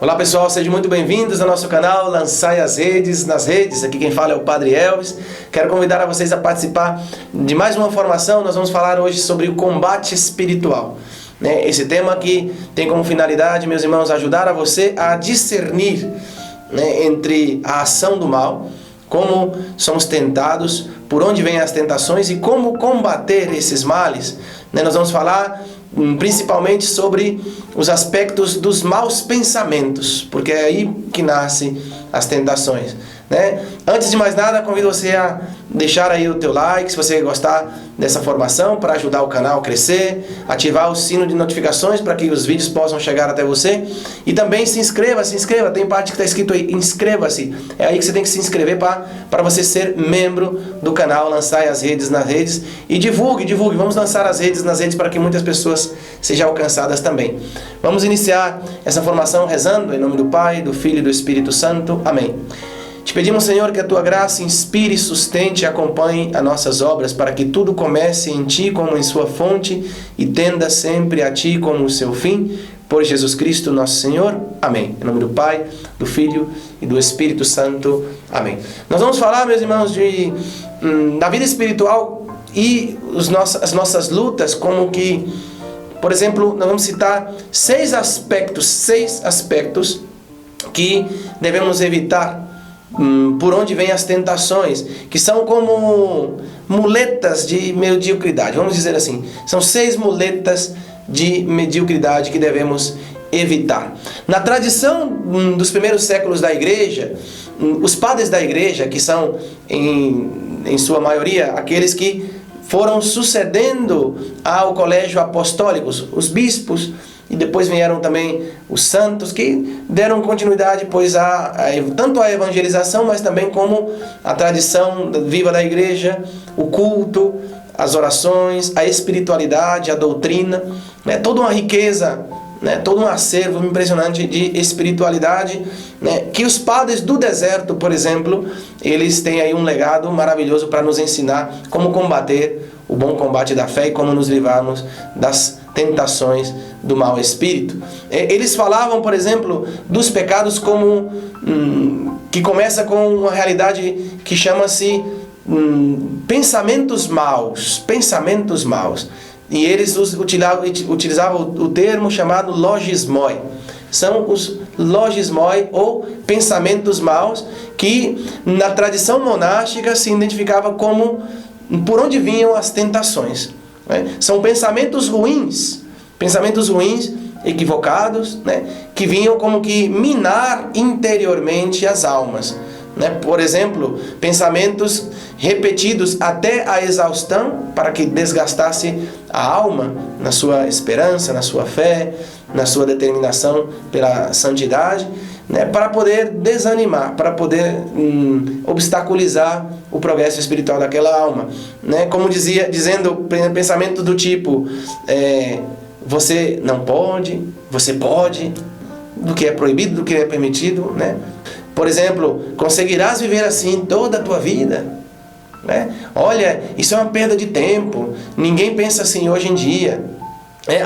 Olá pessoal, sejam muito bem-vindos ao nosso canal Lançai as Redes nas Redes. Aqui quem fala é o Padre Elvis. Quero convidar a vocês a participar de mais uma formação. Nós vamos falar hoje sobre o combate espiritual. Esse tema que tem como finalidade, meus irmãos, ajudar a você a discernir entre a ação do mal, como somos tentados, por onde vêm as tentações e como combater esses males. Nós vamos falar principalmente sobre os aspectos dos maus pensamentos, porque é aí que nascem as tentações. Antes de mais nada, convido você a deixar aí o teu like, se você gostar dessa formação, para ajudar o canal a crescer, ativar o sino de notificações para que os vídeos possam chegar até você, e também se inscreva, tem parte que está escrito aí, inscreva-se, é aí que você tem que se inscrever para você ser membro do canal Lançai as Redes nas Redes, e divulgue, vamos lançar as redes nas redes para que muitas pessoas sejam alcançadas também. Vamos iniciar essa formação rezando em nome do Pai, do Filho e do Espírito Santo. Amém. Te pedimos, Senhor, que a Tua graça inspire, sustente e acompanhe as nossas obras, para que tudo comece em Ti como em sua fonte e tenda sempre a Ti como o seu fim. Por Jesus Cristo, nosso Senhor. Amém. Em nome do Pai, do Filho e do Espírito Santo. Amém. Nós vamos falar, meus irmãos, da vida espiritual e as nossas lutas, como que, por exemplo, nós vamos citar seis aspectos que devemos evitar por onde vêm as tentações, que são como muletas de mediocridade, vamos dizer assim. São 6 muletas de mediocridade que devemos evitar. Na tradição dos primeiros séculos da igreja, os padres da igreja, que são em sua maioria aqueles que foram sucedendo ao colégio apostólico, os bispos, e depois vieram também os santos, que deram continuidade tanto à evangelização, mas também como a tradição viva da igreja, o culto, as orações, a espiritualidade, a doutrina, toda uma riqueza, todo um acervo impressionante de espiritualidade, que os padres do deserto, por exemplo, eles têm aí um legado maravilhoso para nos ensinar como combater o bom combate da fé e como nos livrarmos das tentações do mau espírito. Eles falavam, por exemplo, dos pecados como que começa com uma realidade que chama-se pensamentos maus. E eles utilizavam o termo chamado logismoi. São os logismoi, ou pensamentos maus, que na tradição monástica se identificava como por onde vinham as tentações. São pensamentos ruins, equivocados, que vinham como que minar interiormente as almas. Por exemplo, pensamentos repetidos até a exaustão, para que desgastasse a alma na sua esperança, na sua fé, na sua determinação pela santidade, para poder desanimar, para poder obstaculizar o progresso espiritual daquela alma. Como dizendo pensamento do tipo, você não pode, você pode, do que é proibido, do que é permitido. Por exemplo, conseguirás viver assim toda a tua vida? Olha, isso é uma perda de tempo, ninguém pensa assim hoje em dia.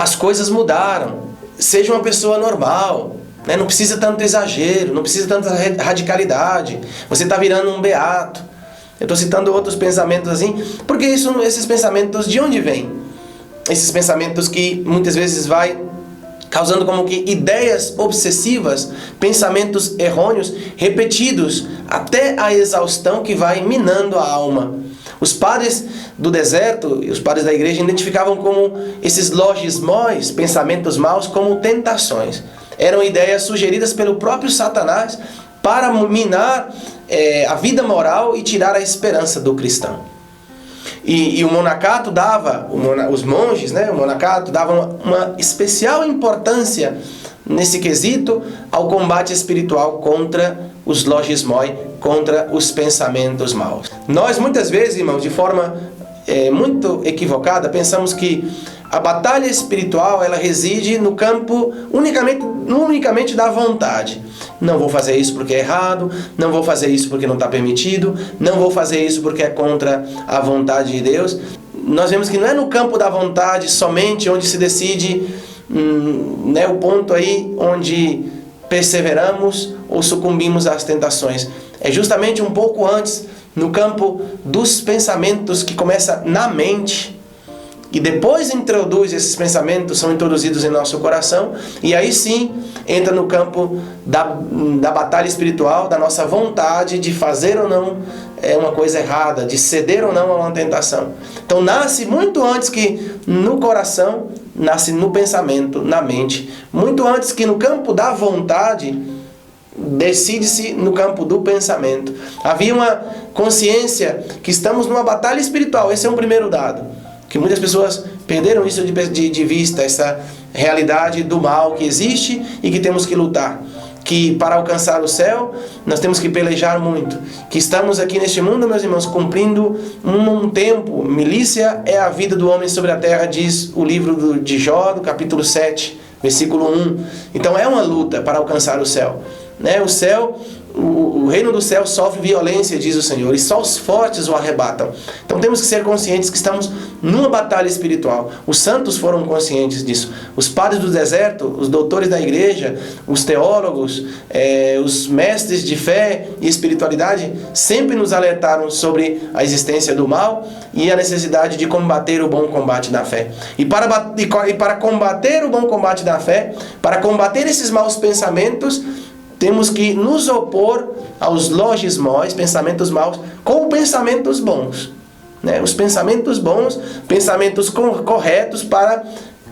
As coisas mudaram, seja uma pessoa normal. Não precisa tanto exagero, não precisa tanta radicalidade. Você está virando um beato. Eu estou citando outros pensamentos assim, porque esses pensamentos de onde vêm? Esses pensamentos que muitas vezes vai causando como que ideias obsessivas, pensamentos errôneos, repetidos até a exaustão, que vai minando a alma. Os padres do deserto e os padres da igreja identificavam como esses logismóis, pensamentos maus, como tentações. Eram ideias sugeridas pelo próprio Satanás para minar a vida moral e tirar a esperança do cristão. E o monacato dava, os monges, o monacato davam uma especial importância nesse quesito ao combate espiritual contra os logismoi, contra os pensamentos maus. Nós muitas vezes, irmãos, de forma muito equivocada, pensamos que a batalha espiritual, ela reside no campo unicamente da vontade. Não vou fazer isso porque é errado, não vou fazer isso porque não está permitido, não vou fazer isso porque é contra a vontade de Deus. Nós vemos que não é no campo da vontade somente onde se decide, o ponto aí onde perseveramos ou sucumbimos às tentações. É justamente um pouco antes, no campo dos pensamentos, que começa na mente, e depois introduz esses pensamentos, são introduzidos em nosso coração, e aí sim entra no campo da batalha espiritual, da nossa vontade de fazer ou não uma coisa errada, de ceder ou não a uma tentação. Então nasce muito antes que no coração, nasce no pensamento, na mente, muito antes que no campo da vontade, decide-se no campo do pensamento. Havia uma consciência que estamos numa batalha espiritual, esse é um primeiro dado, que muitas pessoas perderam isso de vista, essa realidade do mal que existe e que temos que lutar. Que para alcançar o céu, nós temos que pelejar muito. Que estamos aqui neste mundo, meus irmãos, cumprindo um tempo. Milícia é a vida do homem sobre a terra, diz o livro de Jó, do capítulo 7, versículo 1. Então é uma luta para alcançar o céu. O céu, o reino do céu sofre violência, diz o Senhor, e só os fortes o arrebatam. Então temos que ser conscientes que estamos numa batalha espiritual. Os santos foram conscientes disso. Os padres do deserto, os doutores da igreja, os teólogos, os mestres de fé e espiritualidade sempre nos alertaram sobre a existência do mal e a necessidade de combater o bom combate da fé. E para combater o bom combate da fé, para combater esses maus pensamentos, temos que nos opor aos logismós, pensamentos maus, com pensamentos bons. Os pensamentos bons, pensamentos corretos para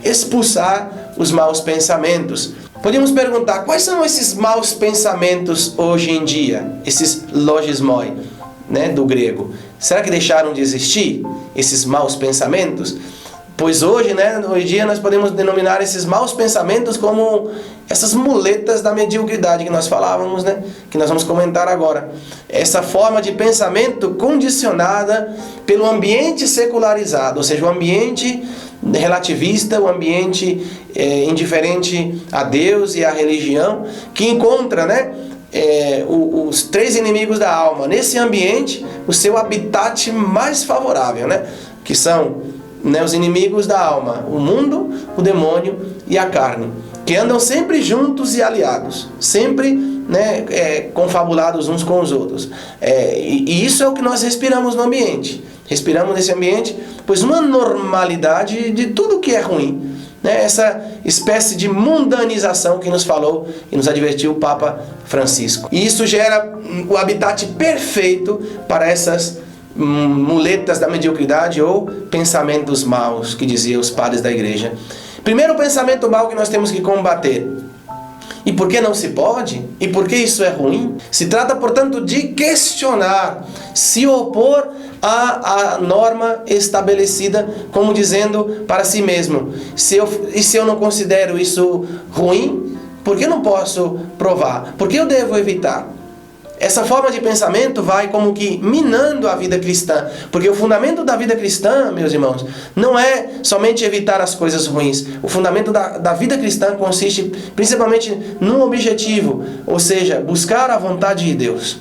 expulsar os maus pensamentos. Podemos perguntar, quais são esses maus pensamentos hoje em dia? Esses logismoi, do grego. Será que deixaram de existir esses maus pensamentos? Pois hoje em dia nós podemos denominar esses maus pensamentos como essas muletas da mediocridade que nós falávamos, que nós vamos comentar agora. Essa forma de pensamento condicionada pelo ambiente secularizado, ou seja, o ambiente relativista, o ambiente indiferente a Deus e à religião, que encontra, os três inimigos da alma nesse ambiente, o seu habitat mais favorável, que são os inimigos da alma, o mundo, o demônio e a carne, que andam sempre juntos e aliados, sempre confabulados uns com os outros. E isso é o que nós respiramos no ambiente. Respiramos nesse ambiente, pois uma normalidade de tudo que é ruim. Essa espécie de mundanização que nos falou e nos advertiu o Papa Francisco. E isso gera o habitat perfeito para essas muletas da mediocridade ou pensamentos maus, que diziam os padres da igreja. Primeiro pensamento mau que nós temos que combater. E por que não se pode? E por que isso é ruim? Se trata, portanto, de questionar, se opor à norma estabelecida, como dizendo para si mesmo, se eu não considero isso ruim, por que não posso provar? Por que eu devo evitar? Essa forma de pensamento vai como que minando a vida cristã, porque o fundamento da vida cristã, meus irmãos, não é somente evitar as coisas ruins. O fundamento da vida cristã consiste principalmente num objetivo, ou seja, buscar a vontade de Deus.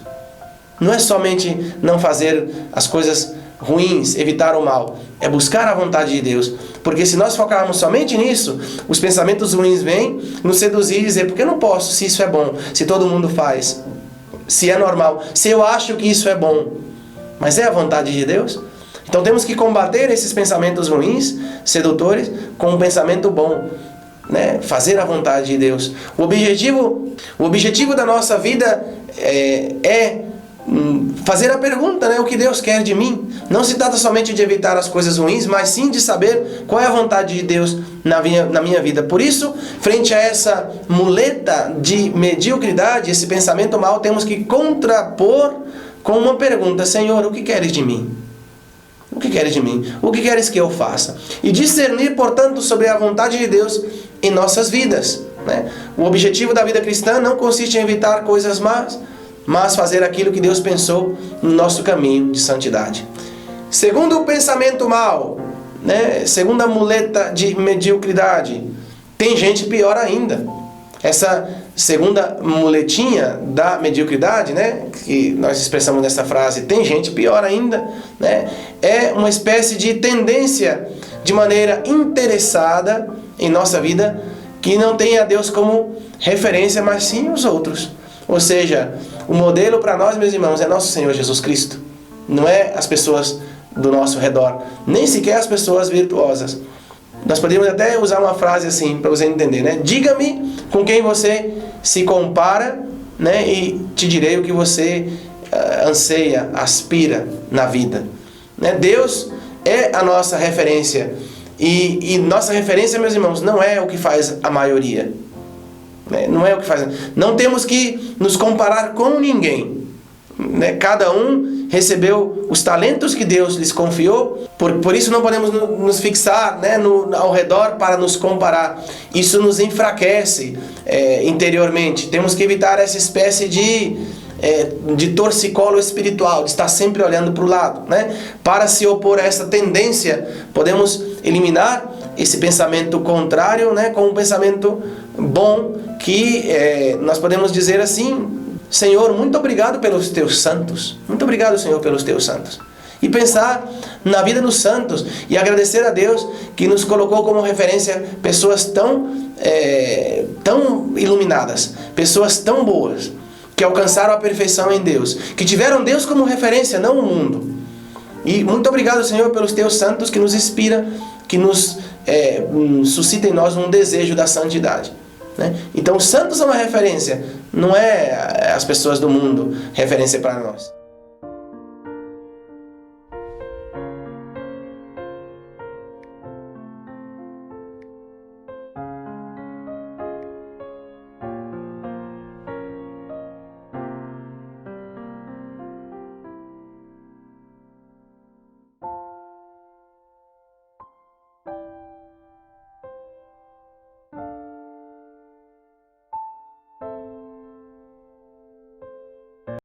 Não é somente não fazer as coisas ruins, evitar o mal, é buscar a vontade de Deus. Porque se nós focarmos somente nisso, os pensamentos ruins vêm nos seduzir e dizer, por que eu não posso, se isso é bom, se todo mundo faz? Se é normal, se eu acho que isso é bom, mas é a vontade de Deus? Então temos que combater esses pensamentos ruins, sedutores, com um pensamento bom, fazer a vontade de Deus. O objetivo da nossa vida é fazer a pergunta, o que Deus quer de mim. Não se trata somente de evitar as coisas ruins, mas sim de saber qual é a vontade de Deus na minha vida. Por isso, frente a essa muleta de mediocridade, esse pensamento mau, temos que contrapor com uma pergunta: Senhor, o que queres de mim? O que queres de mim? O que queres que eu faça? E discernir, portanto, sobre a vontade de Deus em nossas vidas. O objetivo da vida cristã não consiste em evitar coisas más, mas fazer aquilo que Deus pensou no nosso caminho de santidade. Segundo o pensamento mau, segunda muleta de mediocridade, tem gente pior ainda. Essa segunda muletinha da mediocridade, que nós expressamos nessa frase, tem gente pior ainda, é uma espécie de tendência de maneira interessada em nossa vida, que não tem a Deus como referência, mas sim os outros. Ou seja, o modelo para nós, meus irmãos, é nosso Senhor Jesus Cristo. Não é as pessoas do nosso redor, nem sequer as pessoas virtuosas. Nós podemos até usar uma frase assim, para você entender, né? Diga-me com quem você se compara, né? E te direi o que você anseia, aspira na vida. Né? Deus é a nossa referência. E nossa referência, meus irmãos, não é o que faz a maioria. Né? Não é o que faz. Não temos que nos comparar com ninguém. Né? Cada um recebeu os talentos que Deus lhes confiou, por isso não podemos nos fixar, né, ao redor para nos comparar. Isso nos enfraquece interiormente. Temos que evitar essa espécie de torcicolo espiritual, de estar sempre olhando para o lado. Né? Para se opor a essa tendência, podemos eliminar esse pensamento contrário, né, com um pensamento bom, que nós podemos dizer assim: Senhor, muito obrigado pelos teus santos. Muito obrigado, Senhor, pelos teus santos. E pensar na vida dos santos e agradecer a Deus que nos colocou como referência pessoas tão iluminadas, pessoas tão boas, que alcançaram a perfeição em Deus, que tiveram Deus como referência, não o mundo. E muito obrigado, Senhor, pelos teus santos que nos inspira, que nos suscita em nós um desejo da santidade. Né? Então, os santos são uma referência, não é as pessoas do mundo referência para nós.